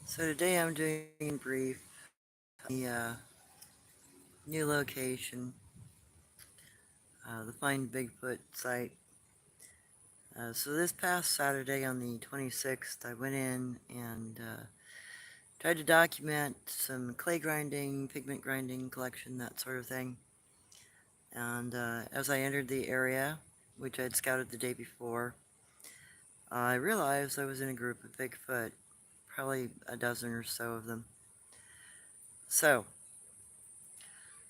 So today I'm doing a brief the new location, the Find Bigfoot site. So this past Saturday on the 26th, I went in and tried to document some clay grinding, pigment grinding collection, that sort of thing. And as I entered the area, which I had scouted the day before, I realized I was in a group of Bigfoot, probably a dozen or so of them. So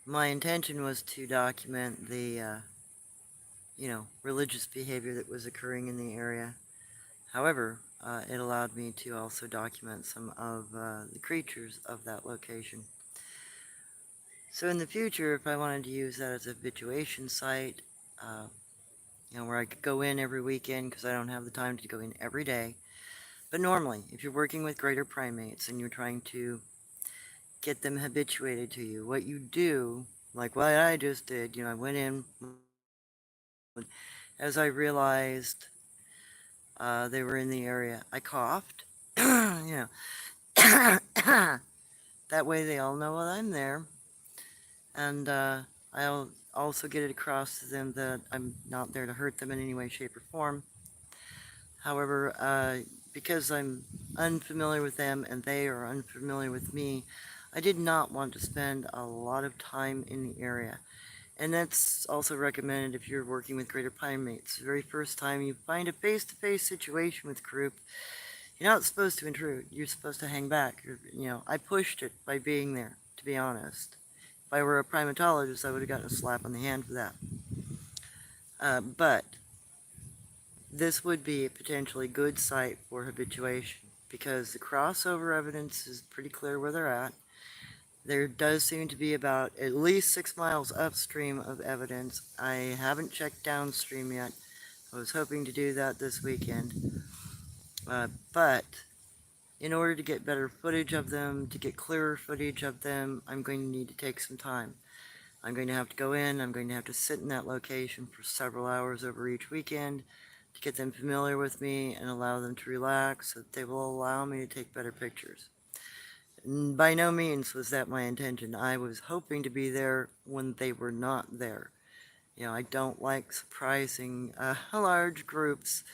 my intention was to document the religious behavior that was occurring in the area. However, it allowed me to also document some of the creatures of that location. So in the future, if I wanted to use that as a habituation site, uh, where I could go in every weekend because I don't have the time to go in every day. But normally, if you're working with greater primates and you're trying to get them habituated to you, what you do, like what I just did, I went in as I realized they were in the area. I coughed, that way they all know that I'm there. And I'll also get it across to them that I'm not there to hurt them in any way, shape, or form. However, because I'm unfamiliar with them and they are unfamiliar with me, I did not want to spend a lot of time in the area. And that's also recommended if you're working with greater primates. The very first time you find a face-to-face situation with a group, you're not supposed to intrude. You're supposed to hang back. I pushed it by being there, to be honest. If I were a primatologist, I would have gotten a slap on the hand for that. But this would be a potentially good site for habituation because the crossover evidence is pretty clear where they're at. There does seem to be about at least 6 miles upstream of evidence. I haven't checked downstream yet. I was hoping to do that this weekend. But in order to get better footage of them, to get clearer footage of them, I'm going to need to take some time. I'm going to have to go in, I'm going to have to sit in that location for several hours over each weekend to get them familiar with me and allow them to relax so that they will allow me to take better pictures. And by no means was that my intention. I was hoping to be there when they were not there. I don't like surprising large groups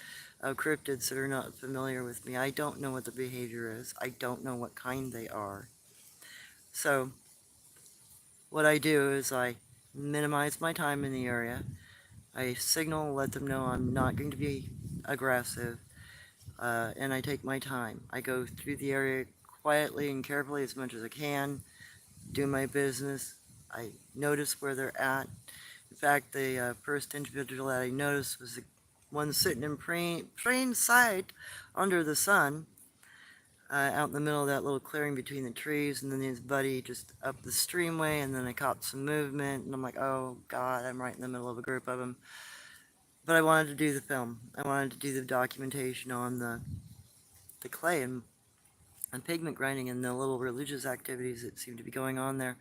of cryptids that are not familiar with me. I don't know what the behavior is. I don't know what kind they are. So what I do is I minimize my time in the area. I signal, let them know I'm not going to be aggressive, and I take my time. I go through the area quietly and carefully as much as I can, do my business. I notice where they're at. In fact, the first individual that I noticed was the one sitting in plain sight under the sun, out in the middle of that little clearing between the trees, and then his buddy just up the streamway, and then I caught some movement, and I'm like, oh God, I'm right in the middle of a group of them. But I wanted to do the film. I wanted to do the documentation on the clay and pigment grinding and the little religious activities that seem to be going on there,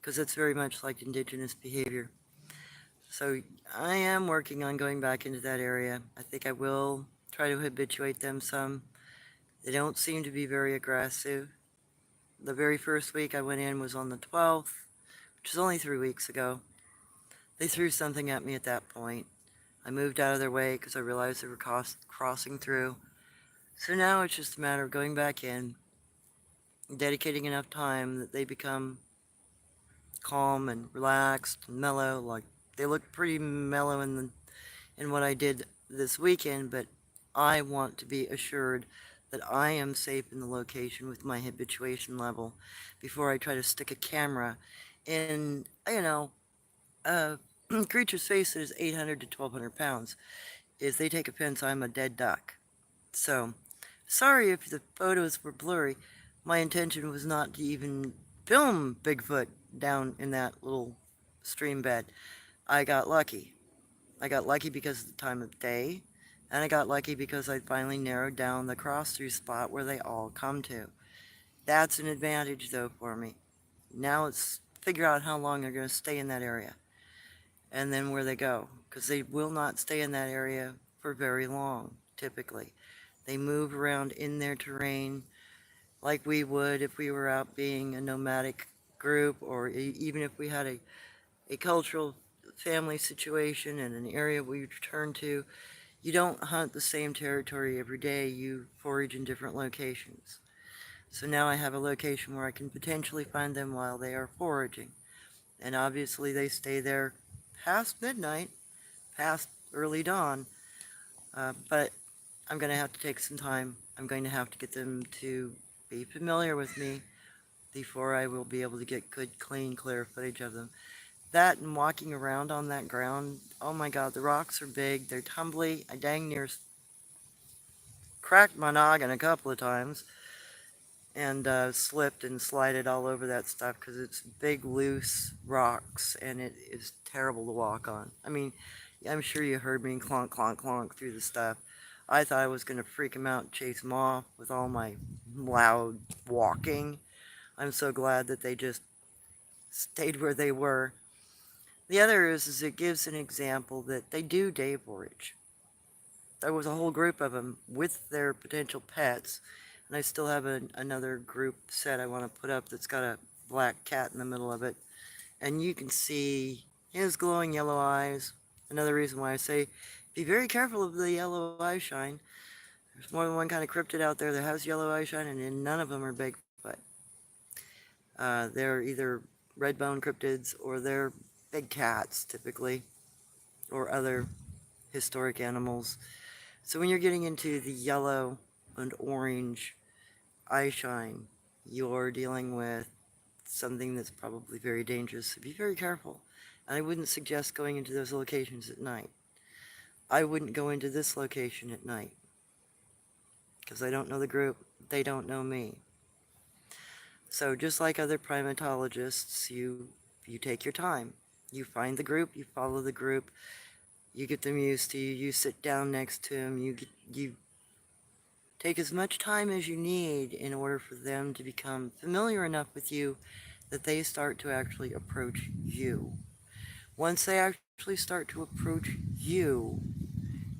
because it's very much like indigenous behavior. So I am working on going back into that area. I think I will try to habituate them some. They don't seem to be very aggressive. The very first week I went in was on the 12th, which is only 3 weeks ago. They threw something at me at that point. I moved out of their way because I realized they were crossing through. So now it's just a matter of going back in, dedicating enough time that they become calm and relaxed and mellow. Like, they look pretty mellow in what I did this weekend, but I want to be assured that I am safe in the location with my habituation level before I try to stick a camera in, a creature's face that is 800 to 1,200 pounds. If they take offense, I'm a dead duck. So, sorry if the photos were blurry. My intention was not to even film Bigfoot down in that little stream bed. I got lucky. I got lucky because of the time of day, and I got lucky because I finally narrowed down the cross-through spot where they all come to. That's an advantage, though, for me. Now let's figure out how long they're going to stay in that area, and then where they go, because they will not stay in that area for very long, typically. They move around in their terrain. like we would if we were out being a nomadic group, or even if we had a cultural family situation in an area we return to. You don't hunt the same territory every day, you forage in different locations. So now I have a location where I can potentially find them while they are foraging. And obviously they stay there past midnight, past early dawn, but I'm going to have to take some time. I'm going to have to get them to be familiar with me before I will be able to get good, clean, clear footage of them. That and walking around on that ground, oh my god, the rocks are big, they're tumbly. I dang near cracked my noggin a couple of times and slipped and slided all over that stuff because it's big, loose rocks and it is terrible to walk on. I mean, I'm sure you heard me clonk, clonk, clonk through the stuff. I thought I was going to freak them out and chase them off with all my loud walking. I'm so glad that they just stayed where they were. The other is it gives an example that they do day forage. There was a whole group of them with their potential pets, and I still have another group set I want to put up that's got a black cat in the middle of it, and you can see his glowing yellow eyes. Another reason why I say be very careful of the yellow eye shine. There's more than one kind of cryptid out there that has yellow eye shine, and none of them are Bigfoot. They're either red bone cryptids or they're big cats typically, or other historic animals. So when you're getting into the yellow and orange eye shine, you're dealing with something that's probably very dangerous. So be very careful. And I wouldn't suggest going into those locations at night. I wouldn't go into this location at night because I don't know the group. They don't know me. So just like other primatologists, you take your time. You find the group, you follow the group, you get them used to you, you sit down next to them, you take as much time as you need in order for them to become familiar enough with you that they start to actually approach you. Once they actually start to approach you,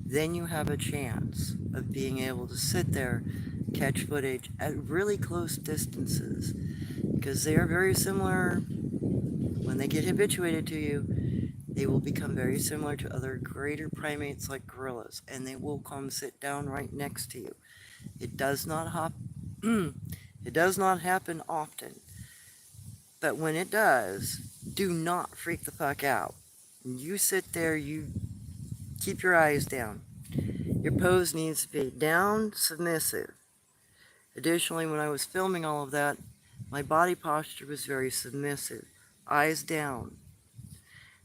then you have a chance of being able to sit there, catch footage at really close distances, because they are very similar. When they get habituated to you, they will become very similar to other greater primates like gorillas, and they will come sit down right next to you. It does not hop. It does not happen often, but when it does, do not freak the fuck out. You sit there, you keep your eyes down. Your pose needs to be down, submissive. Additionally, when I was filming all of that, my body posture was very submissive. Eyes down.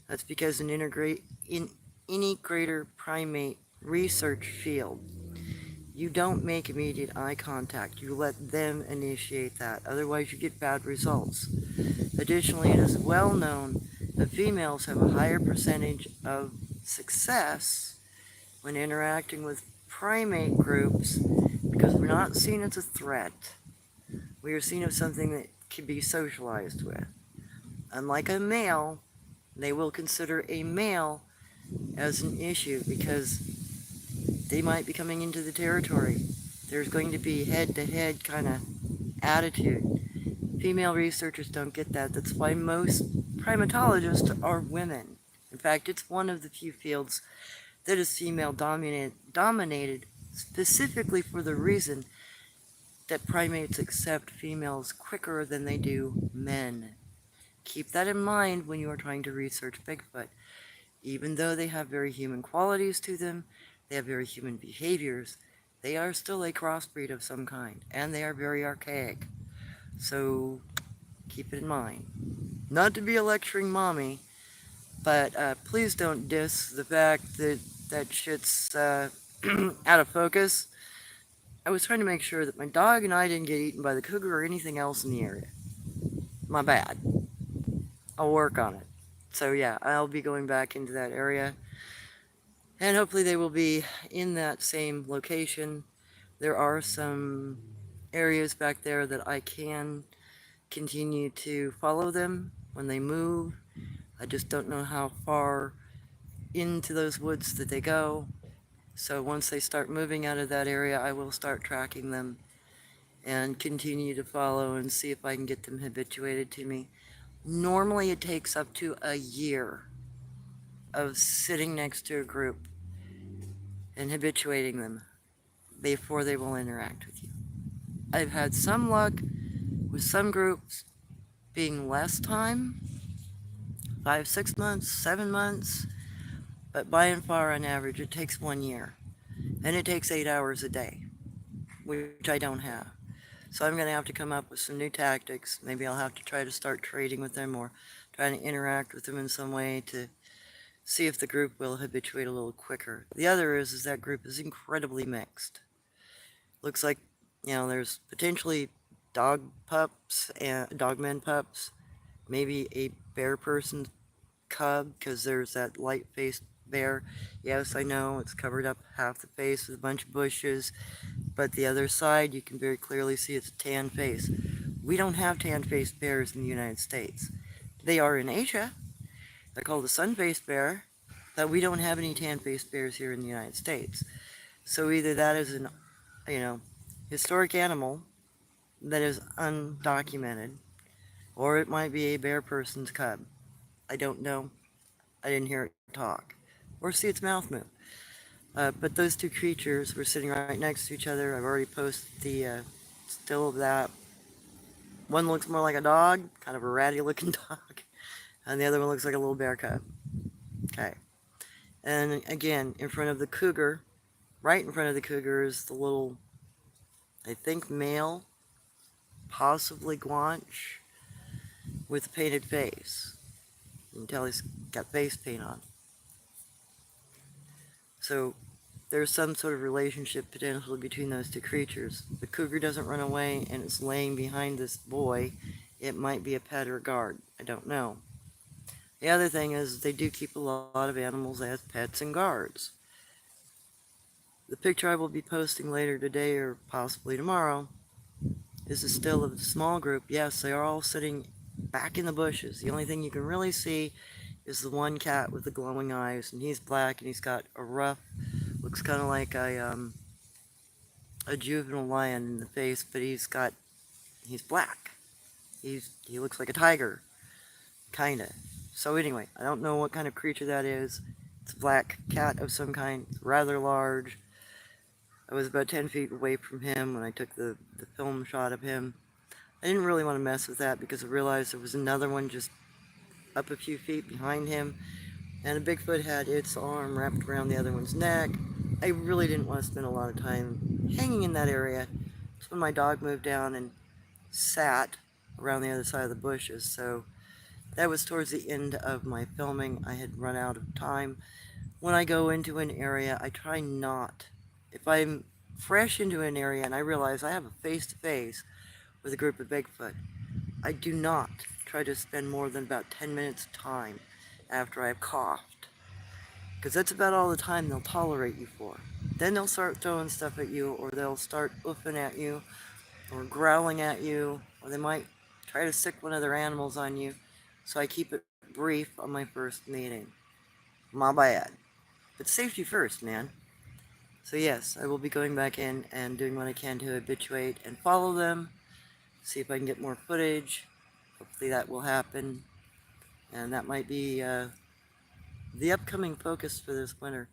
That's because in any greater primate research field, you don't make immediate eye contact. You let them initiate that. Otherwise, you get bad results. Additionally, it is well known that females have a higher percentage of success when interacting with primate groups because we're not seen as a threat. We are seen as something that can be socialized with. Unlike a male, they will consider a male as an issue because they might be coming into the territory. There's going to be head-to-head kind of attitude. Female researchers don't get that. That's why most primatologists are women. In fact, it's one of the few fields that is female dominated specifically for the reason that primates accept females quicker than they do men. Keep that in mind when you are trying to research Bigfoot. Even though they have very human qualities to them, they have very human behaviors, they are still a crossbreed of some kind, and they are very archaic. So keep it in mind. Not to be a lecturing mommy, but please don't diss the fact that that shit's out of focus. I was trying to make sure that my dog and I didn't get eaten by the cougar or anything else in the area. My bad. I'll work on it. So yeah, I'll be going back into that area. And hopefully they will be in that same location. There are some areas back there that I can continue to follow them when they move. I just don't know how far into those woods that they go. So once they start moving out of that area, I will start tracking them and continue to follow and see if I can get them habituated to me. Normally, it takes up to a year of sitting next to a group and habituating them before they will interact with you. I've had some luck with some groups being less time, 5, 6 months, 7 months, but by and far on average, it takes 1 year. And it takes 8 hours a day, which I don't have. So I'm going to have to come up with some new tactics. Maybe I'll have to try to start trading with them or trying to interact with them in some way to see if the group will habituate a little quicker. The other is that group is incredibly mixed. Looks like, there's potentially dog pups and dogmen pups, maybe a bear person cub because there's that light faced bear. Yes, I know it's covered up half the face with a bunch of bushes, but the other side you can very clearly see it's a tan face. We don't have tan faced bears in the United States. They are in Asia. They're called a sun faced bear, but we don't have any tan faced bears here in the United States. So either that is an, you know, historic animal that is undocumented, or it might be a bear person's cub. I don't know. I didn't hear it talk or see its mouth move. But those two creatures were sitting right next to each other. I've already posted the still of that. One looks more like a dog, kind of a ratty looking dog, and the other one looks like a little bear cub. Okay. And again, in front of the cougar, right in front of the cougar is the little, I think, male, possibly guanche, with a painted face. You can tell he's got face paint on. So there's some sort of relationship potentially between those two creatures. The cougar doesn't run away and it's laying behind this boy. It might be a pet or guard. I don't know. The other thing is they do keep a lot of animals as pets and guards. The picture I will be posting later today or possibly tomorrow is a still of a small group. Yes, they are all sitting back in the bushes. The only thing you can really see is the one cat with the glowing eyes, and he's black and he's got a rough, looks kind of like a juvenile lion in the face, but he's black. He looks like a tiger, kinda. So anyway, I don't know what kind of creature that is. It's a black cat of some kind, rather large. I was about 10 feet away from him when I took the film shot of him. I didn't really want to mess with that because I realized there was another one just up a few feet behind him, and a Bigfoot had its arm wrapped around the other one's neck. I really didn't want to spend a lot of time hanging in that area. So when my dog moved down and sat around the other side of the bushes, so that was towards the end of my filming. I had run out of time. When I go into an area, I try not. If I'm fresh into an area and I realize I have a face-to-face with a group of Bigfoot, I do not try to spend more than about 10 minutes time after I've coughed. Because that's about all the time they'll tolerate you for. Then they'll start throwing stuff at you, or they'll start woofing at you, or growling at you, or they might try to sick one of their animals on you. So I keep it brief on my first meeting. My bad. But safety first, man. So yes, I will be going back in and doing what I can to habituate and follow them, see if I can get more footage. Hopefully that will happen. And that might be the upcoming focus for this winter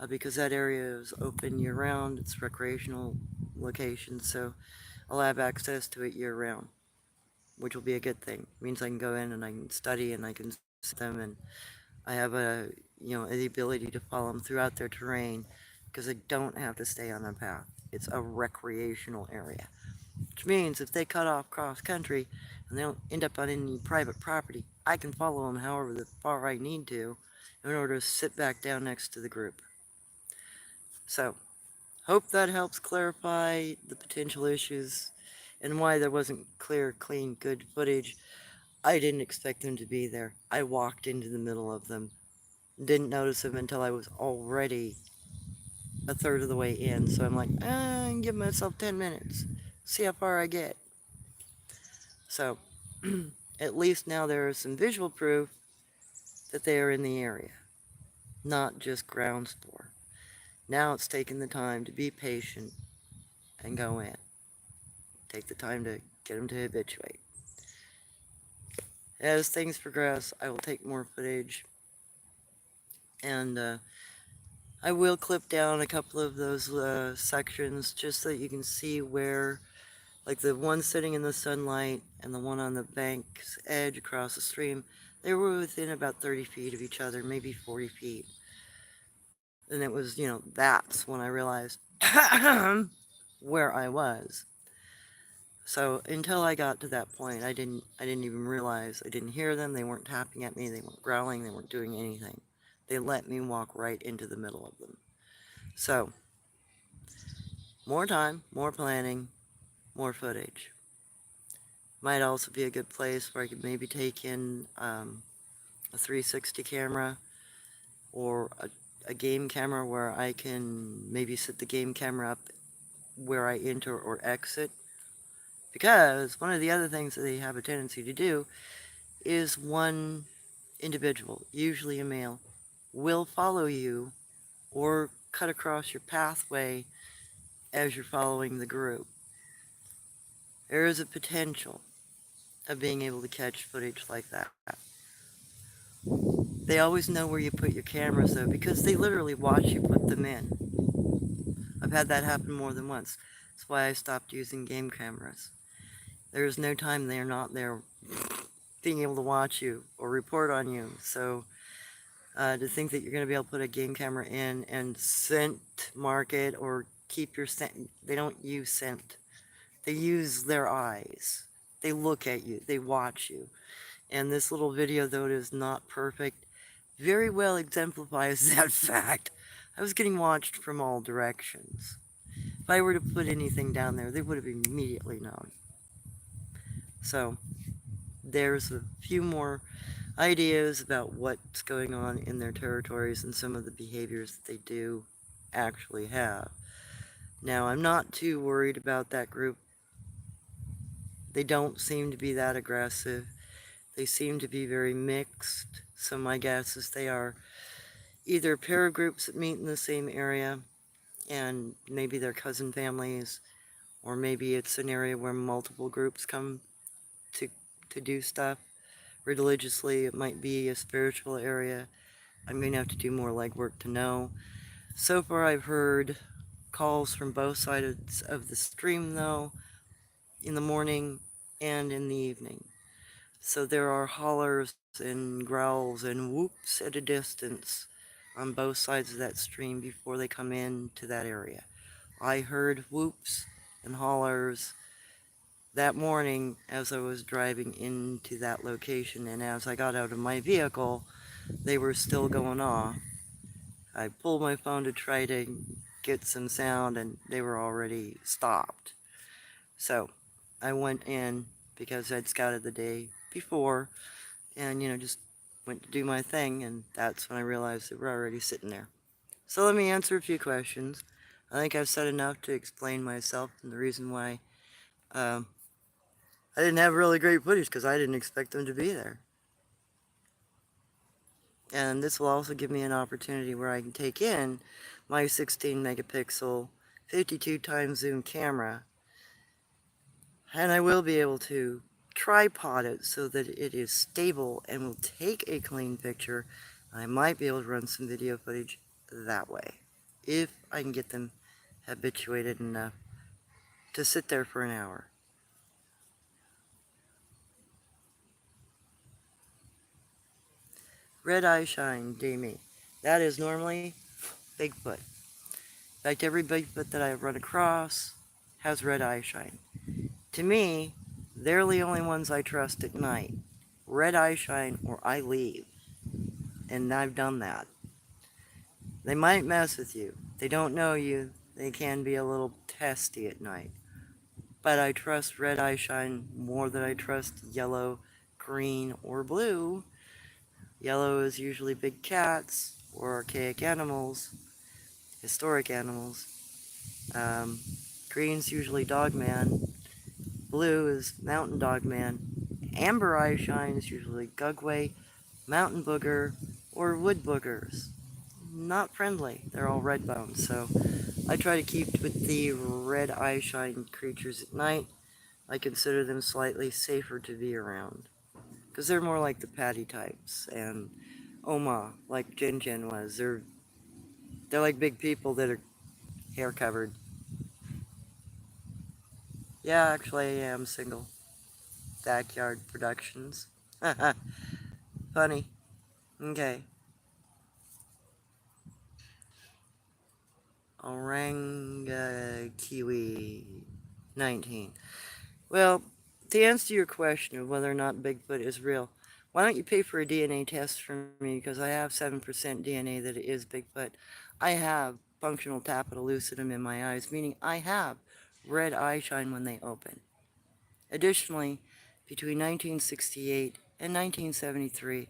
because that area is open year round. It's recreational location, so I'll have access to it year round, which will be a good thing. It means I can go in and I can study and I can see them, and I have the ability to follow them throughout their terrain because I don't have to stay on the path. It's a recreational area, which means if they cut off cross country and they don't end up on any private property, I can follow them however far I need to in order to sit back down next to the group. So, hope that helps clarify the potential issues and why there wasn't clear, clean, good footage. I didn't expect them to be there. I walked into the middle of them. Didn't notice them until I was already a third of the way in. So I'm like, I can give myself 10 minutes. See how far I get. So, at least now there is some visual proof that they are in the area, not just ground spore. Now it's taken the time to be patient and go in. take the time to get them to habituate. As things progress, I will take more footage, and I will clip down a couple of those sections just so that you can see where, like the one sitting in the sunlight and the one on the bank's edge across the stream, they were within about 30 feet of each other, maybe 40 feet. And it was, that's when I realized where I was. So until I got to that point, I didn't even realize. I didn't hear them. They weren't tapping at me. They weren't growling. They weren't doing anything. They let me walk right into the middle of them. So more time, more planning, more footage. Might also be a good place where I could maybe take in a 360 camera or a game camera where I can maybe set the game camera up where I enter or exit. Because one of the other things that they have a tendency to do is one individual, usually a male, will follow you or cut across your pathway as you're following the group. There is a potential of being able to catch footage like that. They always know where you put your cameras though, because they literally watch you put them in. I've had that happen more than once. That's why I stopped using game cameras. There is no time they are not there being able to watch you or report on you. So to think that you're going to be able to put a game camera in and scent mark it or keep your scent, they don't use scent. They use their eyes. They look at you. They watch you. And this little video, though it is not perfect, very well exemplifies that fact. I was getting watched from all directions. If I were to put anything down there, they would have immediately known. So there's a few more ideas about what's going on in their territories and some of the behaviors that they do actually have. Now, I'm not too worried about that group. They don't seem to be that aggressive. They seem to be very mixed. So my guess is they are either a pair of groups that meet in the same area and maybe they're cousin families, or maybe it's an area where multiple groups come to do stuff religiously. It might be a spiritual area. I'm going to have to do more legwork to know. So far I've heard calls from both sides of the stream though, in the morning and in the evening. So there are hollers and growls and whoops at a distance on both sides of that stream before they come into that area. I heard whoops and hollers that morning as I was driving into that location, and as I got out of my vehicle, they were still going off. I pulled my phone to try to get some sound, and they were already stopped. So I went in because I'd scouted the day before and, just went to do my thing, and that's when I realized they were already sitting there. So let me answer a few questions. I think I've said enough to explain myself and the reason why I didn't have really great footage because I didn't expect them to be there. And this will also give me an opportunity where I can take in my 16 megapixel 52 times zoom camera, and I will be able to tripod it so that it is stable and will take a clean picture. I might be able to run some video footage that way if I can get them habituated enough to sit there for an hour. Red eye shine, Damie. That is normally Bigfoot. In fact, every Bigfoot that I've run across has red eye shine. To me, they're the only ones I trust at night. Red eye shine or I leave. And I've done that. They might mess with you. They don't know you. They can be a little testy at night. But I trust red eye shine more than I trust yellow, green, or blue. Yellow is usually big cats or archaic animals, historic animals. Green's usually dogman. Blue is mountain dogman. Amber eye shine is usually gugway, mountain booger, or wood boogers. Not friendly. They're all red bones. So I try to keep with the red eye shine creatures at night. I consider them slightly safer to be around. Because they're more like the patty types, and Oma, like Jin Jin was. They're like big people that are hair covered. Yeah, actually, I am single. Backyard Productions. Funny. Okay. Oranga Kiwi 19. Well, to answer your question of whether or not Bigfoot is real, why don't you pay for a DNA test for me? Because I have 7% DNA that it is Bigfoot. I have functional tapetum lucidum in my eyes, meaning I have red eye shine when they open. Additionally, between 1968 and 1973,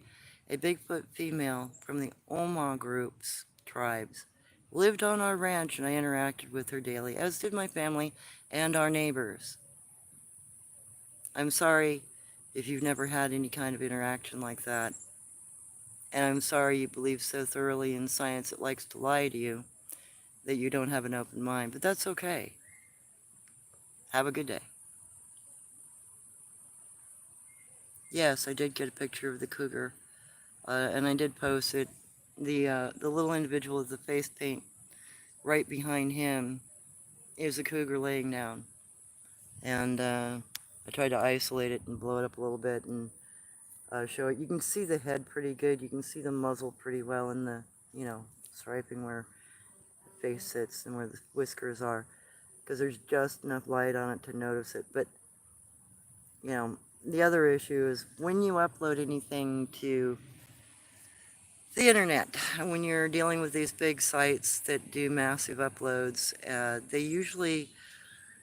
a Bigfoot female from the Oma groups, tribes, lived on our ranch and I interacted with her daily, as did my family and our neighbors. I'm sorry if you've never had any kind of interaction like that, and I'm sorry you believe so thoroughly in science it likes to lie to you that you don't have an open mind, but that's okay. Have a good day. Yes, I did get a picture of the cougar, and I did post it. The little individual with the face paint right behind him is a cougar laying down, and I tried to isolate it and blow it up a little bit and show it. You can see the head pretty good. You can see the muzzle pretty well in the, striping where the face sits and where the whiskers are, because there's just enough light on it to notice it. But, the other issue is when you upload anything to the internet, when you're dealing with these big sites that do massive uploads, they usually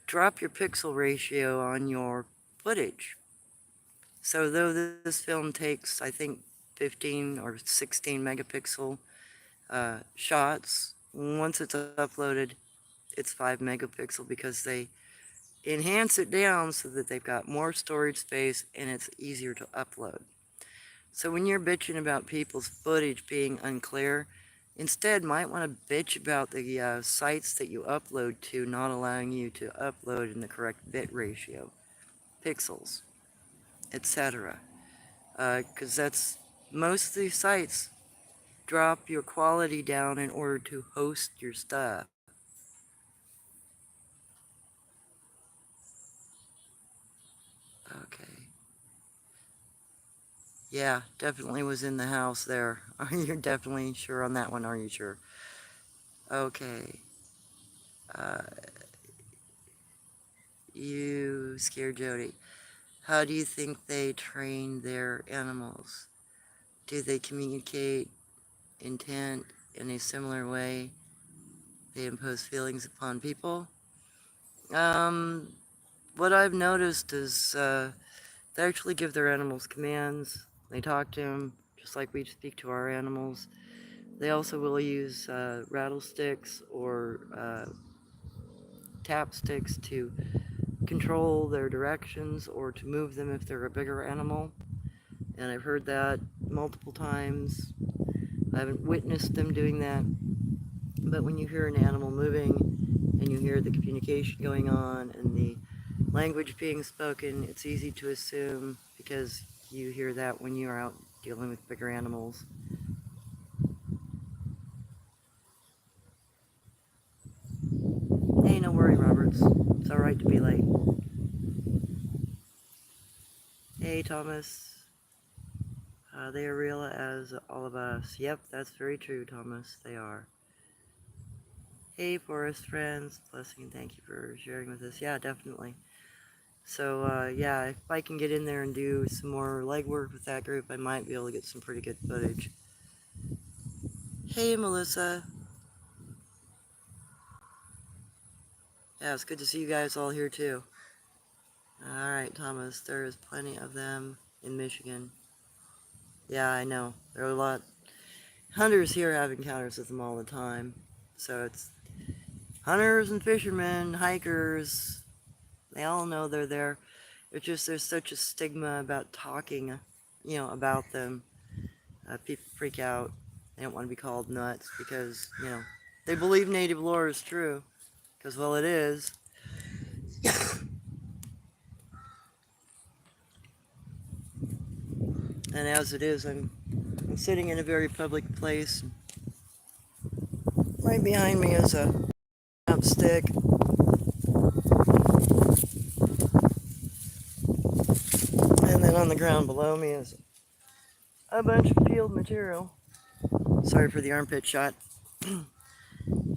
drop your pixel ratio on your footage. So though this film takes, I think, 15 or 16 megapixel shots, once it's uploaded, it's 5 megapixel because they enhance it down so that they've got more storage space and it's easier to upload. So when you're bitching about people's footage being unclear, instead might want to bitch about the sites that you upload to not allowing you to upload in the correct bit ratio, pixels, etc. Because that's most of these sites drop your quality down in order to host your stuff. Okay. Yeah, definitely was in the house there. You're definitely sure on that one, are you sure? Okay. Uh, you scared Jody. How do you think they train their animals? Do they communicate intent in a similar way? They impose feelings upon people? Um, what I've noticed is they actually give their animals commands. They talk to them just like we speak to our animals. They also will use rattlesticks or tap sticks to control their directions or to move them if they're a bigger animal. And I've heard that multiple times. I haven't witnessed them doing that, but when you hear an animal moving and you hear the communication going on and the language being spoken, it's easy to assume because you hear that when you're out dealing with bigger animals. Hey, no worry, Roberts. It's alright to be late. Hey, Thomas. They are real as all of us. Yep, that's very true, Thomas. They are. Hey, forest friends. Blessing and thank you for sharing with us. Yeah, definitely. So, yeah, if I can get in there and do some more legwork with that group, I might be able to get some pretty good footage. Hey, Melissa. Yeah, it's good to see you guys all here, too. Alright, Thomas, there is plenty of them in Michigan. Yeah, I know. There are a lot. Hunters here have encounters with them all the time. So it's hunters and fishermen, hikers. They all know they're there. It's just there's such a stigma about talking, about them. People freak out. They don't want to be called nuts because, they believe native lore is true. Because, well, it is. And as it is, I'm sitting in a very public place. Right behind me is a stick, and then on the ground below me is a bunch of peeled material. Sorry for the armpit shot.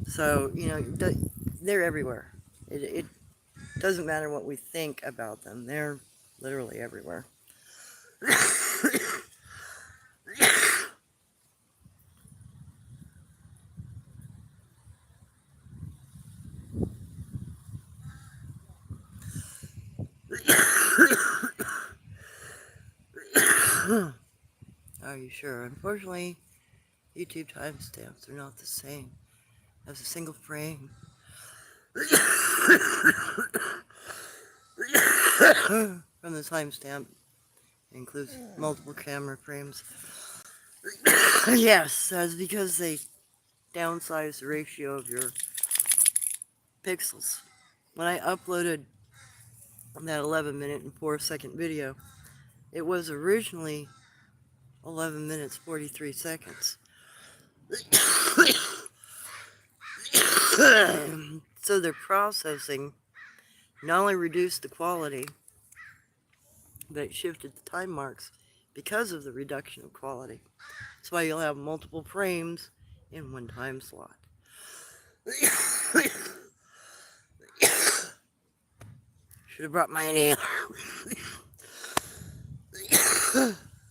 So, you know, they're everywhere. It doesn't matter what we think about them, they're literally everywhere. Are you sure? Unfortunately, YouTube timestamps are not the same as a single frame. From the timestamp, it includes multiple camera frames. Yes, that's because they downsize the ratio of your pixels. When I uploaded that 11 minute and 4 second video, it was originally 11 minutes 43 seconds. So their processing not only reduced the quality, but it shifted the time marks because of the reduction of quality. That's why you'll have multiple frames in one time slot. Should have brought my inhaler.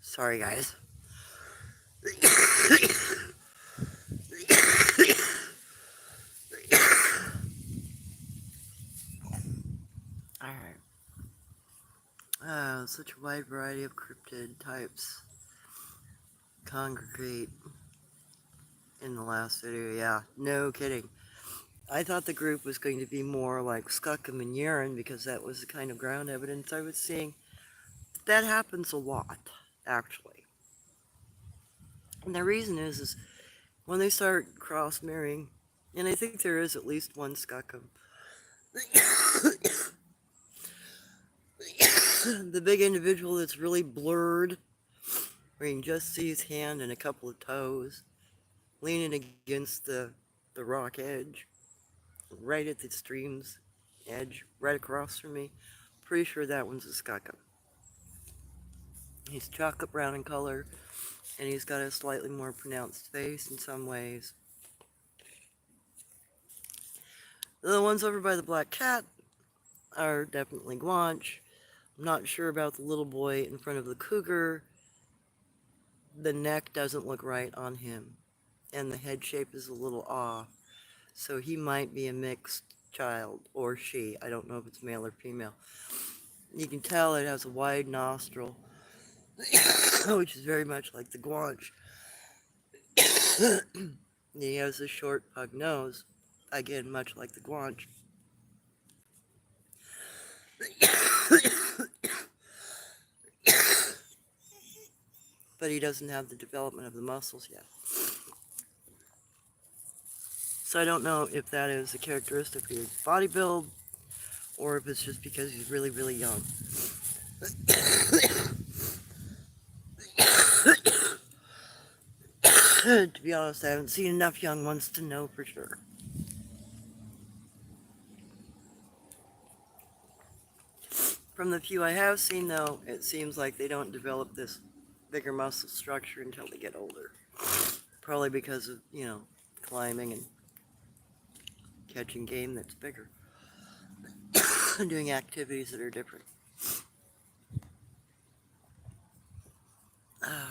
Sorry, guys. Alright. Such a wide variety of cryptid types congregate in the last video. Yeah, no kidding. I thought the group was going to be more like Skookum and Urine because that was the kind of ground evidence I was seeing. That happens a lot, actually. And the reason is when they start cross-marrying, and I think there is at least one Skookum. The big individual that's really blurred, where you can just see his hand and a couple of toes, leaning against the rock edge, right at the stream's edge, right across from me. Pretty sure that one's a Skookum. He's chocolate brown in color, and he's got a slightly more pronounced face in some ways. The ones over by the black cat are definitely Guanche. I'm not sure about the little boy in front of the cougar. The neck doesn't look right on him, and the head shape is a little off. So he might be a mixed child, or she. I don't know if it's male or female. You can tell it has a wide nostril, which is very much like the Guanche. He has a short pug nose, again, much like the Guanche. But he doesn't have the development of the muscles yet. So I don't know if that is a characteristic of his body build, or if it's just because he's really, really young. To be honest, I haven't seen enough young ones to know for sure. From the few I have seen, though, it seems like they don't develop this bigger muscle structure until they get older. Probably because of, you know, climbing and catching game that's bigger. And doing activities that are different.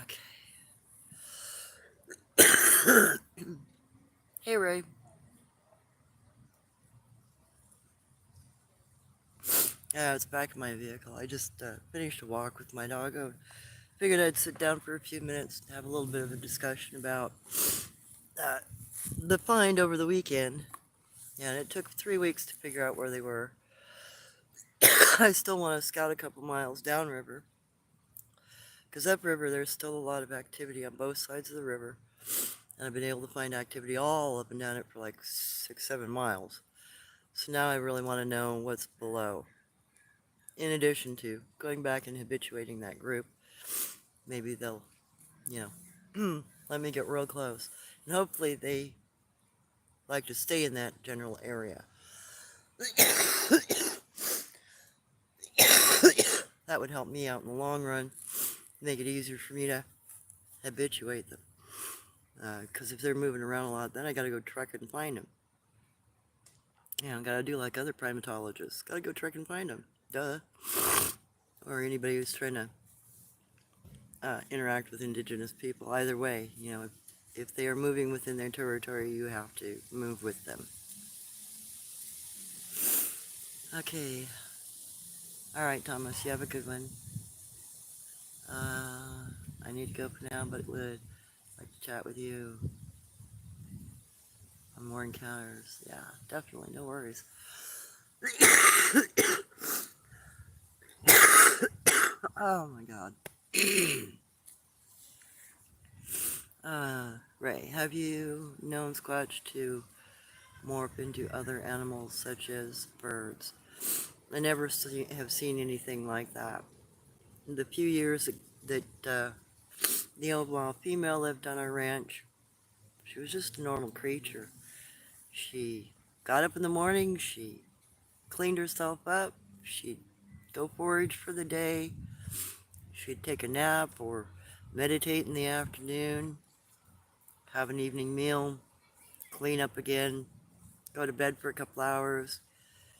Okay. Hey, Ray. Yeah, it's back in my vehicle. I just finished a walk with my dog. I figured I'd sit down for a few minutes and have a little bit of a discussion about the find over the weekend. Yeah, and it took 3 weeks to figure out where they were. I still want to scout a couple miles downriver, because upriver there's still a lot of activity on both sides of the river, and I've been able to find activity all up and down it for like 6-7 miles. So now I really want to know what's below, in addition to going back and habituating that group. maybe they'll, you know, let me get real close. And hopefully they like to stay in that general area. That would help me out in the long run, make it easier for me to habituate them. Because if they're moving around a lot, then I gotta go trek and find them. Yeah, I gotta do like other primatologists. Gotta go trek and find them. Duh. Or anybody who's trying to interact with indigenous people. Either way, if they are moving within their territory, you have to move with them. Okay. All right, Thomas, you have a good one. I need to go for now, but would like to chat with you on more encounters. Yeah, definitely, no worries. Oh my God. Ray, have you known Squatch to morph into other animals such as birds? I never have seen anything like that. In the few years that the old wild female lived on our ranch, she was just a normal creature. She got up in the morning, she cleaned herself up, she'd go forage for the day, she'd take a nap or meditate in the afternoon, have an evening meal, clean up again, go to bed for a couple hours.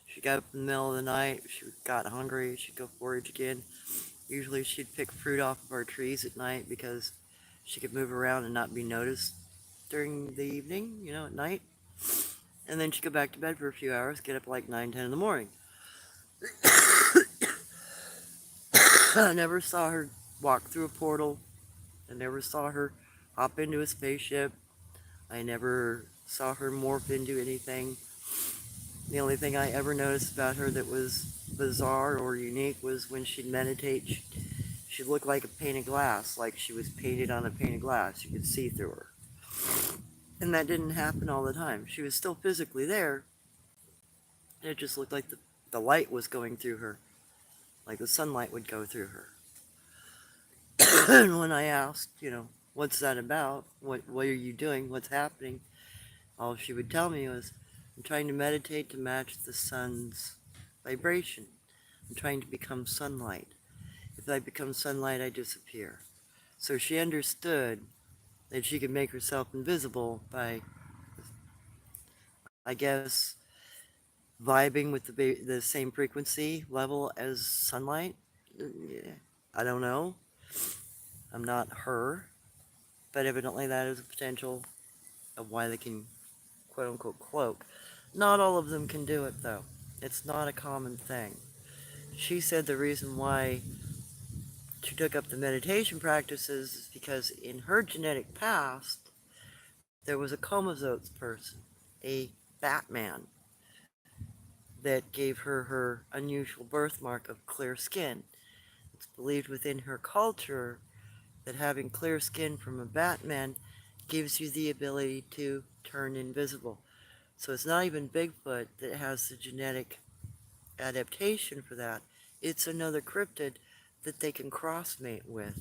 She got up in the middle of the night, she got hungry, she'd go forage again. Usually she'd pick fruit off of our trees at night because she could move around and not be noticed during the evening, at night. And then she'd go back to bed for a few hours, get up like 9, 10 in the morning. I never saw her walk through a portal. I never saw her hop into a spaceship. I never saw her morph into anything. The only thing I ever noticed about her that was bizarre or unique was when she'd meditate, she looked like a pane of glass, like she was painted on a pane of glass. You could see through her. And that didn't happen all the time. She was still physically there. It just looked like the light was going through her, like the sunlight would go through her. And when I asked, what's that about? What are you doing? What's happening? All she would tell me was, I'm trying to meditate to match the sun's vibration. I'm trying to become sunlight. If I become sunlight, I disappear. So she understood that she could make herself invisible by, I guess, vibing with the same frequency level as sunlight. I don't know. I'm not her. But evidently that is a potential of why they can quote-unquote cloak. Not all of them can do it, though. It's not a common thing. She said the reason why she took up the meditation practices is because in her genetic past, there was a Comazotes person, a Batman, that gave her her unusual birthmark of clear skin. It's believed within her culture that having clear skin from a Batman gives you the ability to turn invisible. So it's not even Bigfoot that has the genetic adaptation for that. It's another cryptid that they can crossmate with,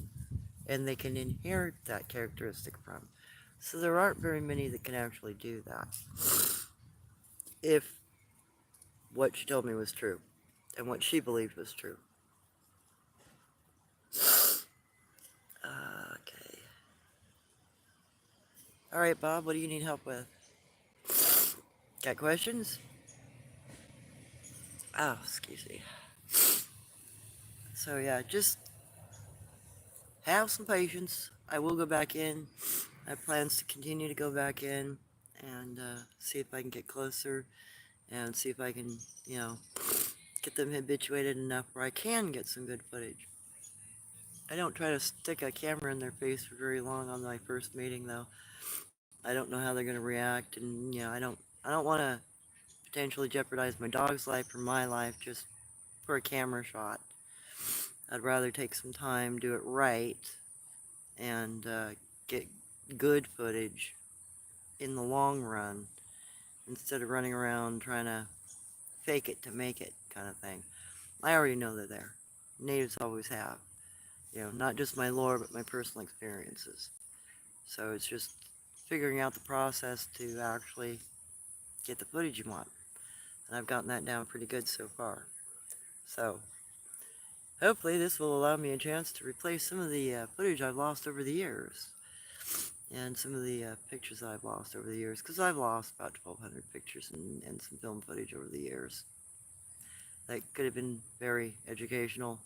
and they can inherit that characteristic from. So there aren't very many that can actually do that. If what she told me was true, and what she believed was true. Okay. All right, Bob, what do you need help with? Got questions? Oh, excuse me. So yeah, just have some patience. I will go back in. I have plans to continue to go back in and see if I can get closer and see if I can, get them habituated enough where I can get some good footage. I don't try to stick a camera in their face for very long on my first meeting, though. I don't know how they're going to react, and I don't want to potentially jeopardize my dog's life or my life just for a camera shot. I'd rather take some time, do it right, and get good footage in the long run instead of running around trying to fake it to make it kind of thing. I already know they're there. Natives always have. not just my lore, but my personal experiences. So it's just figuring out the process to actually get the footage you want. And I've gotten that down pretty good so far. So hopefully this will allow me a chance to replace some of the footage I've lost over the years. And some of the pictures that I've lost over the years. Because I've lost about 1,200 pictures and some film footage over the years. That could have been very educational.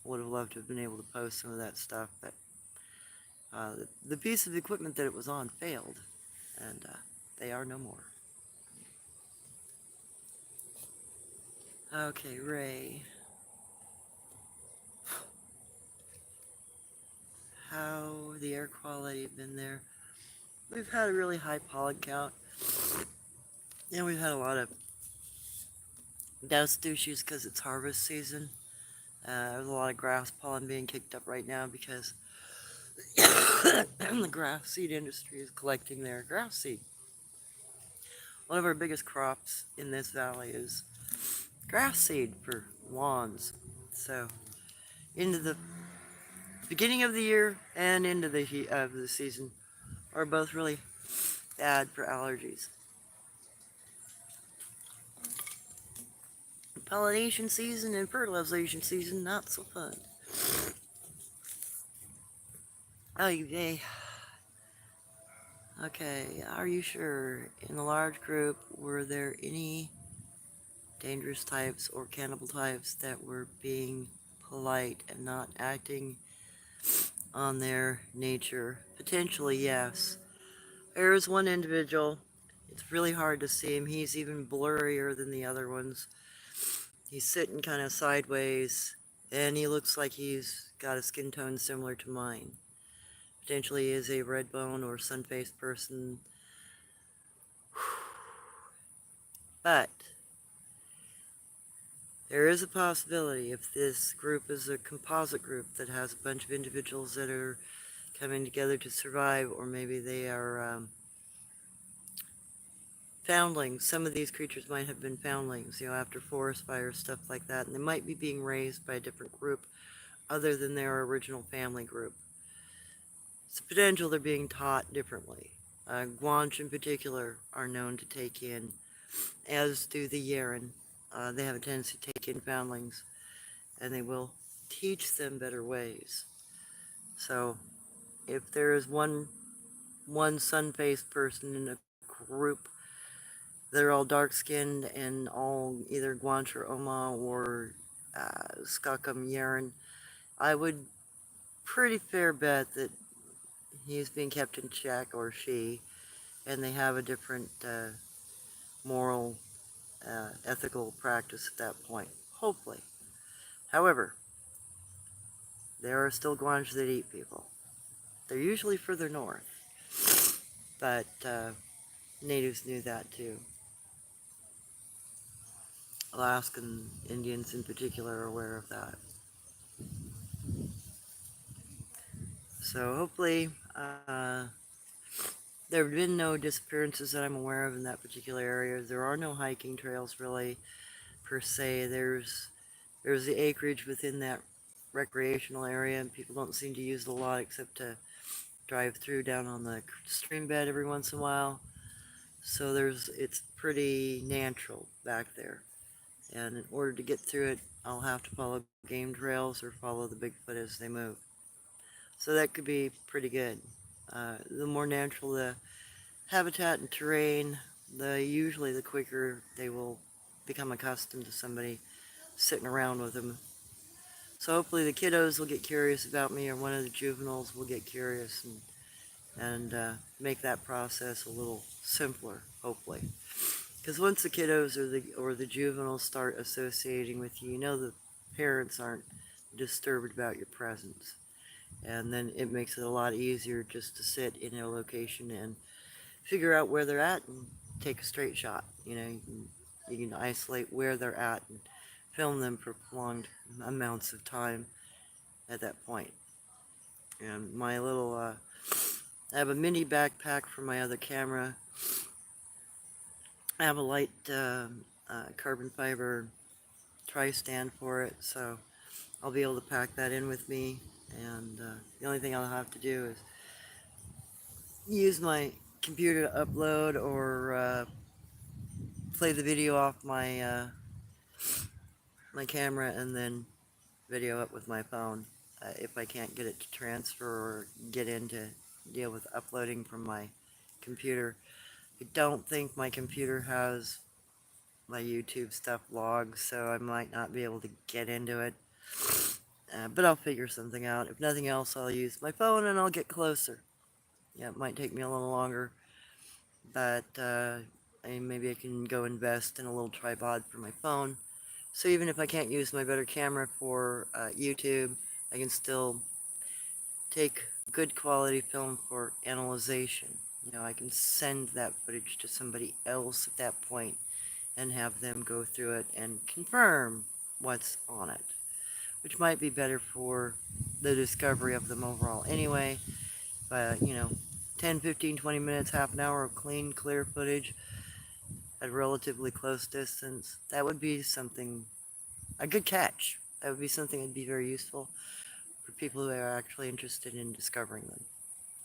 Would have loved to have been able to post some of that stuff, but the piece of equipment that it was on failed, and they are no more. Okay, Ray. How the air quality been there? We've had a really high pollen count, and we've had a lot of dust issues because it's harvest season. There's a lot of grass pollen being kicked up right now because the grass seed industry is collecting their grass seed. One of our biggest crops in this valley is grass seed for lawns. So into the beginning of the year and into the heat of the season are both really bad for allergies. Pollination season and fertilization season, not so fun. Oh, yay. Okay, are you sure? In the large group, were there any dangerous types or cannibal types that were being polite and not acting on their nature? Potentially, yes. There is one individual. It's really hard to see him. He's even blurrier than the other ones. He's sitting kind of sideways, and he looks like he's got a skin tone similar to mine. Potentially is a red bone or sun-faced person. But there is a possibility if this group is a composite group that has a bunch of individuals that are coming together to survive, or maybe they are foundlings. Some of these creatures might have been foundlings, after forest fires, stuff like that, and they might be being raised by a different group other than their original family group. It's a potential they're being taught differently. Guanche in particular are known to take in, as do the Yeren. They have a tendency to take in foundlings, and they will teach them better ways. So if there is one sun-faced person in a group, they're all dark-skinned and all either Guanche or Oma or Skakam Yeren, I would pretty fair bet that he's being kept in check, or she, and they have a different moral, ethical practice at that point, hopefully. However, there are still Guanches that eat people. They're usually further north, but natives knew that too. Alaskan Indians in particular are aware of that. So hopefully, there have been no disappearances that I'm aware of in that particular area. There are no hiking trails really, per se. There's the acreage within that recreational area, and people don't seem to use it a lot except to drive through down on the stream bed every once in a while. So it's pretty natural back there. And in order to get through it, I'll have to follow game trails or follow the Bigfoot as they move. So that could be pretty good. The more natural the habitat and terrain, usually the quicker they will become accustomed to somebody sitting around with them. So hopefully the kiddos will get curious about me, or one of the juveniles will get curious and make that process a little simpler, hopefully. Because once the kiddos or the juveniles start associating with you, the parents aren't disturbed about your presence. And then it makes it a lot easier just to sit in a location and figure out where they're at and take a straight shot. You can isolate where they're at and film them for prolonged amounts of time at that point. And my little, I have a mini backpack for my other camera. I have a light carbon fiber tri-stand for it, so I'll be able to pack that in with me. And the only thing I'll have to do is use my computer to upload or play the video off my camera and then video it with my phone. If I can't get it to transfer or get in to deal with uploading from my computer. I don't think my computer has my YouTube stuff logged, so I might not be able to get into it. But I'll figure something out. If nothing else, I'll use my phone and I'll get closer. Yeah, it might take me a little longer, but maybe I can go invest in a little tripod for my phone. So even if I can't use my better camera for YouTube, I can still take good quality film for analyzation. You know, I can send that footage to somebody else at that point and have them go through it and confirm what's on it, which might be better for the discovery of them overall anyway. But, you know, 10, 15, 20 minutes, half an hour of clean, clear footage at a relatively close distance, that would be something, a good catch. That would be something that'd be very useful for people who are actually interested in discovering them.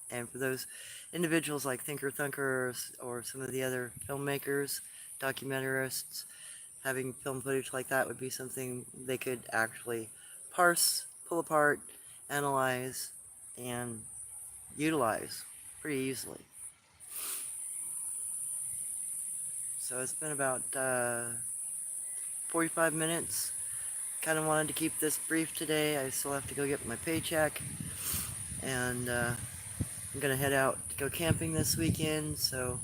And for those individuals like Thinker Thunker or some of the other filmmakers, documentarists, having film footage like that would be something they could actually parse, pull apart, analyze, and utilize pretty easily. So it's been about 45 minutes. Kind of wanted to keep this brief today. I still have to go get my paycheck. And I'm going to head out to go camping this weekend. So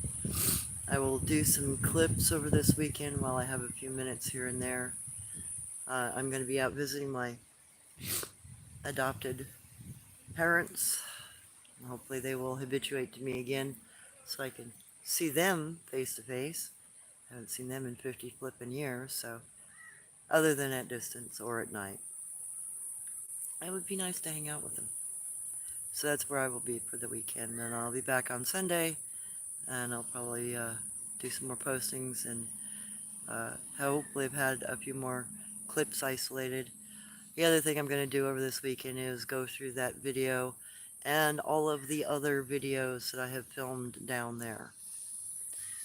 I will do some clips over this weekend while I have a few minutes here and there. I'm going to be out visiting my adopted parents. Hopefully they will habituate to me again so I can see them face to face. I haven't seen them in 50 flippin' years, so other than at distance or at night. It would be nice to hang out with them. So that's where I will be for the weekend. And I'll be back on Sunday, and I'll probably do some more postings and hopefully have had a few more clips isolated. The other thing I'm going to do over this weekend is go through that video and all of the other videos that I have filmed down there.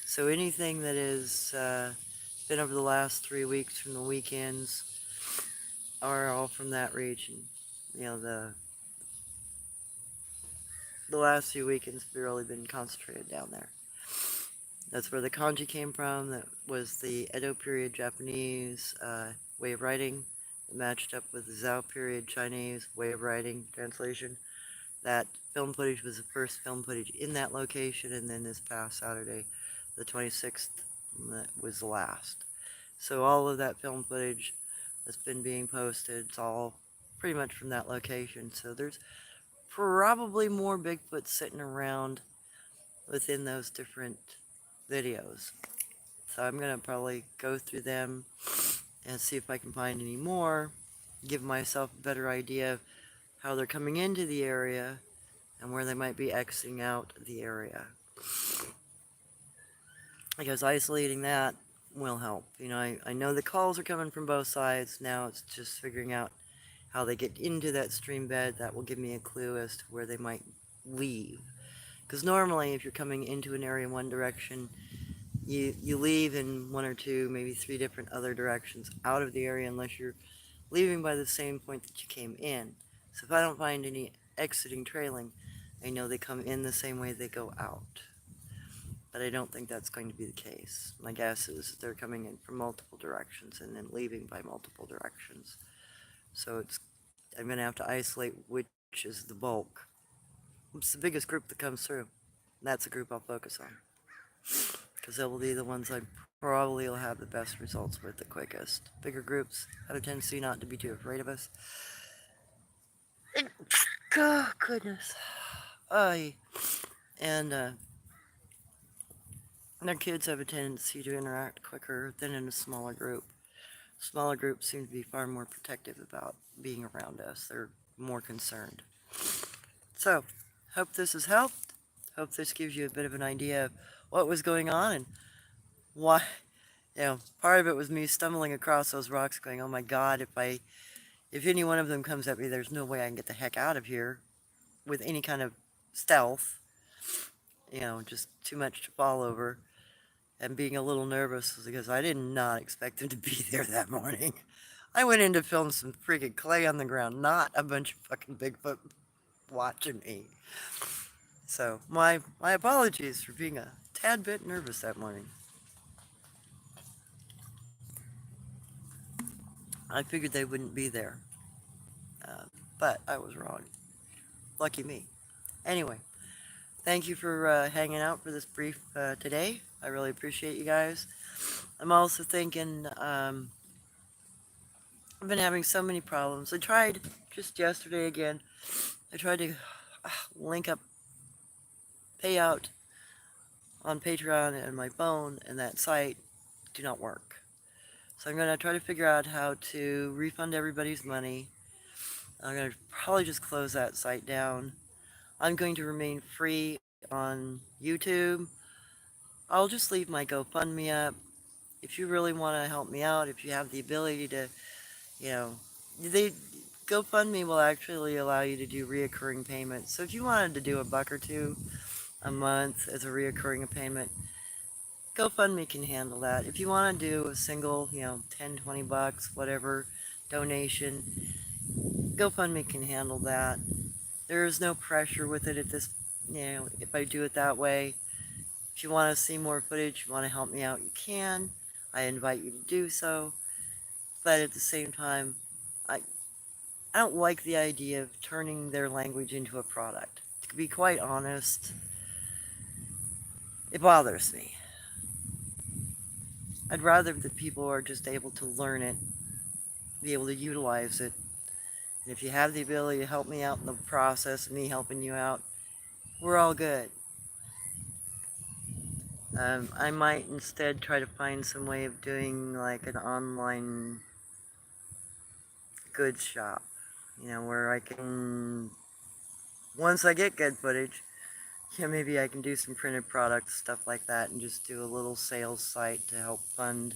So anything that has been over the last 3 weeks from the weekends are all from that region. You know, the last few weekends have really been concentrated down there. That's where the kanji came from. That was the Edo period Japanese way of writing. It matched up with the Zhao period Chinese way of writing translation. That film footage was the first film footage in that location, and then this past Saturday, the 26th, that was the last. So all of that film footage that's been being posted, it's all pretty much from that location. So there's probably more Bigfoot sitting around within those different videos. So I'm going to probably go through them and see if I can find any more, give myself a better idea of how they're coming into the area and where they might be exiting out the area. Because isolating that will help. You know, I know the calls are coming from both sides. Now it's just figuring out how they get into that stream bed. That will give me a clue as to where they might leave. Because normally if you're coming into an area in one direction, you leave in 1 or 2, maybe 3 different other directions out of the area unless you're leaving by the same point that you came in. So if I don't find any exiting trailing, I know they come in the same way they go out. But I don't think that's going to be the case. My guess is they're coming in from multiple directions and then leaving by multiple directions. So I'm going to have to isolate which is the bulk. It's the biggest group that comes through. That's the group I'll focus on. Because they will be the ones I probably will have the best results with the quickest. Bigger groups have a tendency not to be too afraid of us. Oh, goodness. And their kids have a tendency to interact quicker than in a smaller group. Smaller groups seem to be far more protective about being around us. They're more concerned. So, hope this has helped. Hope this gives you a bit of an idea of what was going on and why. You know, part of it was me stumbling across those rocks going, oh my God, if I If any one of them comes at me, there's no way I can get the heck out of here with any kind of stealth. Just too much to fall over. And being a little nervous because I did not expect them to be there that morning. I went in to film some freaking clay on the ground, not a bunch of fucking Bigfoot watching me. So my apologies for being a tad bit nervous that morning. I figured they wouldn't be there, uh, but I was wrong. Lucky me. Anyway, thank you for hanging out for this brief today. I really appreciate you guys. I'm also thinking I've been having so many problems. I tried just yesterday again. I tried to link up payout on Patreon and my phone, and that site do not work. So I'm going to try to figure out how to refund everybody's money. I'm going to probably just close that site down. I'm going to remain free on YouTube. I'll just leave my GoFundMe up. If you really want to help me out, if you have the ability to, you know, they GoFundMe will actually allow you to do reoccurring payments. So if you wanted to do a buck or two a month as a reoccurring payment, GoFundMe can handle that. If you want to do a single, 10, 20 bucks, whatever donation, GoFundMe can handle that. There is no pressure with it at this, if I do it that way. If you want to see more footage, you want to help me out, you can. I invite you to do so. But at the same time, I, I don't like the idea of turning their language into a product. To be quite honest, it bothers me. I'd rather that people are just able to learn it, be able to utilize it. And if you have the ability to help me out in the process of me helping you out, we're all good. I might instead try to find some way of doing like an online goods shop, where I can, once I get good footage, maybe I can do some printed products, stuff like that, and just do a little sales site to help fund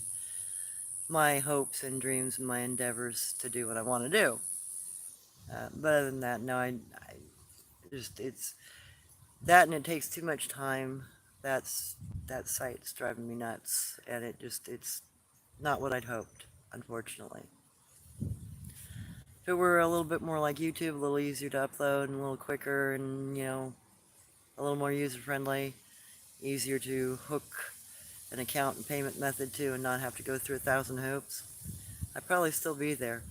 my hopes and dreams and my endeavors to do what I want to do. But other than that, no, I just, it's that and it takes too much time. That's, that site's driving me nuts, and it's not what I'd hoped, unfortunately. If it were a little bit more like YouTube, a little easier to upload and a little quicker and, a little more user-friendly, easier to hook an account and payment method to and not have to go through 1,000 hoops, I'd probably still be there.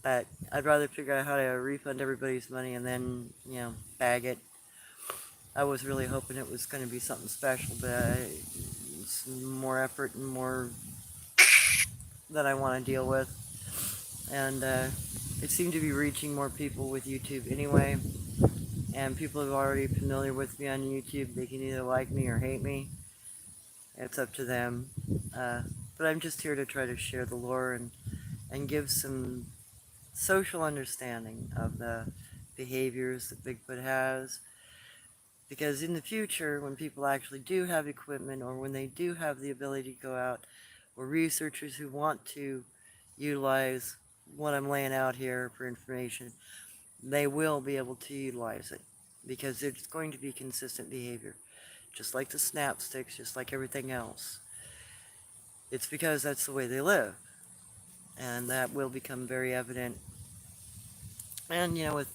But I'd rather figure out how to refund everybody's money and then, bag it. I was really hoping it was going to be something special, but it's more effort and more that I want to deal with. And it seemed to be reaching more people with YouTube anyway. And people who are already familiar with me on YouTube, they can either like me or hate me. It's up to them. But I'm just here to try to share the lore and give some social understanding of the behaviors that Bigfoot has. Because in the future, when people actually do have equipment or when they do have the ability to go out, or researchers who want to utilize what I'm laying out here for information, they will be able to utilize it because it's going to be consistent behavior. Just like the snap sticks, just like everything else. It's because that's the way they live. And that will become very evident. And, with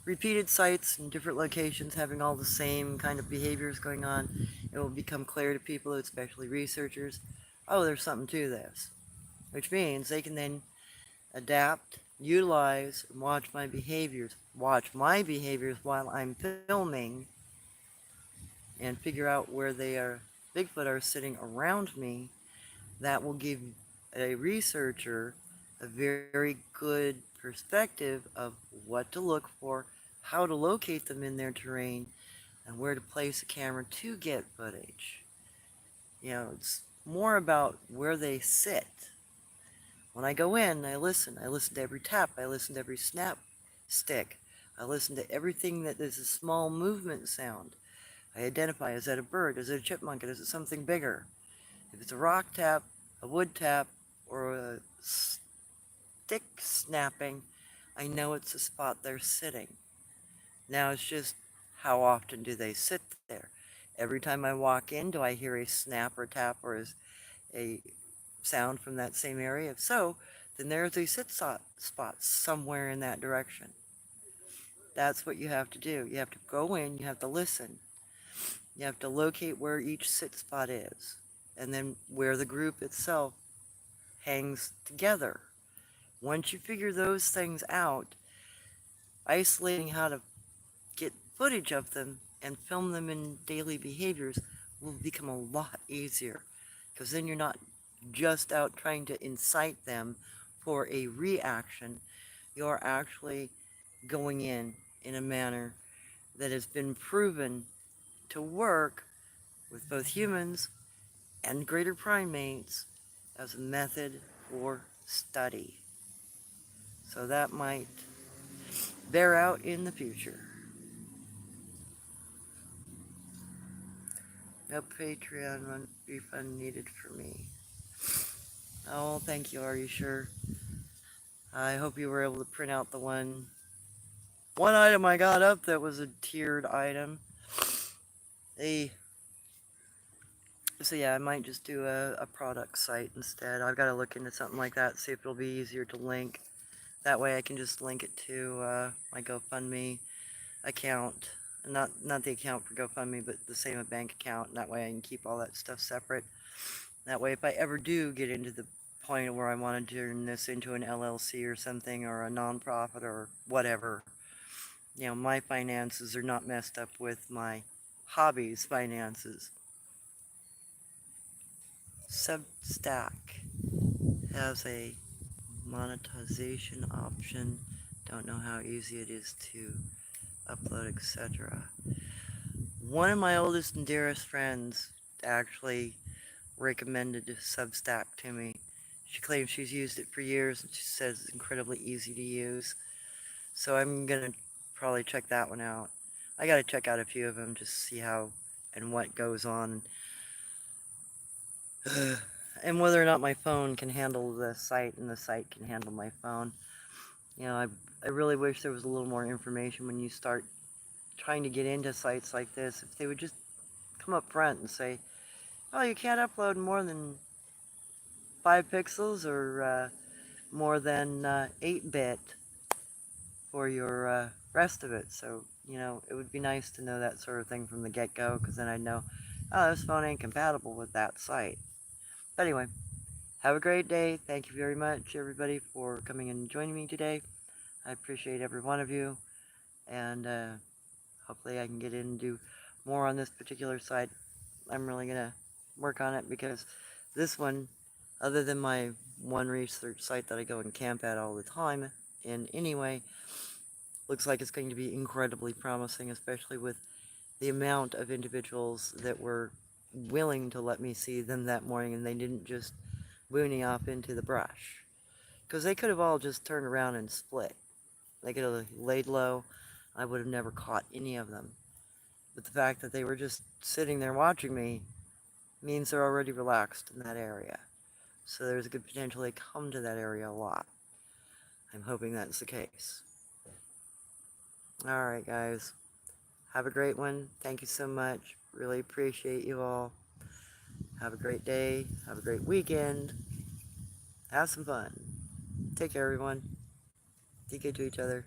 repeated sites in different locations having all the same kind of behaviors going on, it will become clear to people, especially researchers, oh, there's something to this. Which means they can then adapt, utilize, and watch my behaviors while I'm filming, and figure out where Bigfoot are sitting around me. That will give a researcher a very good perspective of what to look for, how to locate them in their terrain, and where to place a camera to get footage. It's more about where they sit. When I go in, I listen. I listen to every tap. I listen to every snap stick. I listen to everything that is a small movement sound. I identify, is that a bird? Is it a chipmunk? Is it something bigger? If it's a rock tap, a wood tap, or a stick snapping, I know it's the spot they're sitting. Now it's just how often do they sit there? Every time I walk in, do I hear a snap or tap or a sound from that same area? If so, then there's a spot somewhere in that direction. That's what you have to do. You have to go in, you have to listen, you have to locate where each sit spot is, and then where the group itself hangs together. Once you figure those things out, isolating how to get footage of them and film them in daily behaviors will become a lot easier, because then you're not just out trying to incite them for a reaction. You're actually going in a manner that has been proven to work with both humans and greater primates as a method for study. So that might bear out in the future. No Patreon refund needed for me. Oh, thank you. Are you sure? I hope you were able to print out the one item I got up that was a tiered item. A So yeah, I might just do a product site instead. I've got to look into something like that, see if it'll be easier to link. That way I can just link it to my GoFundMe account. Not the account for GoFundMe, but the same bank account. And that way I can keep all that stuff separate. That way if I ever do get into the point where I want to turn this into an LLC or something, or a nonprofit or whatever, you know, my finances are not messed up with my hobby's finances. Substack has a monetization option. Don't know how easy it is to upload, etc. One of my oldest and dearest friends actually recommended Substack to me. She claims she's used it for years and she says it's incredibly easy to use. So I'm gonna probably check that one out. I gotta check out a few of them just to see how and what goes on. And whether or not my phone can handle the site and the site can handle my phone. You know, I really wish there was a little more information when you start trying to get into sites like this. If they would just come up front and say, oh, you can't upload more than 5 pixels or more than 8-bit for your rest of it. So, you know, it would be nice to know that sort of thing from the get-go, because then I'd know, oh, this phone ain't compatible with that site. But anyway, have a great day. Thank you very much, everybody, for coming and joining me today. I appreciate every one of you, and hopefully I can get in and do more on this particular site. I'm really going to work on it, because this one, other than my one research site that I go and camp at all the time in anyway, looks like it's going to be incredibly promising, especially with the amount of individuals that were willing to let me see them that morning, and they didn't just boony off into the brush. Because they could have all just turned around and split. They could have laid low. I would have never caught any of them. But the fact that they were just sitting there watching me means they're already relaxed in that area. So there's a good potential they come to that area a lot. I'm hoping that's the case. Alright, guys. Have a great one. Thank you so much. Really appreciate you all. Have a great day. Have a great weekend. Have some fun. Take care, everyone. Be good to each other.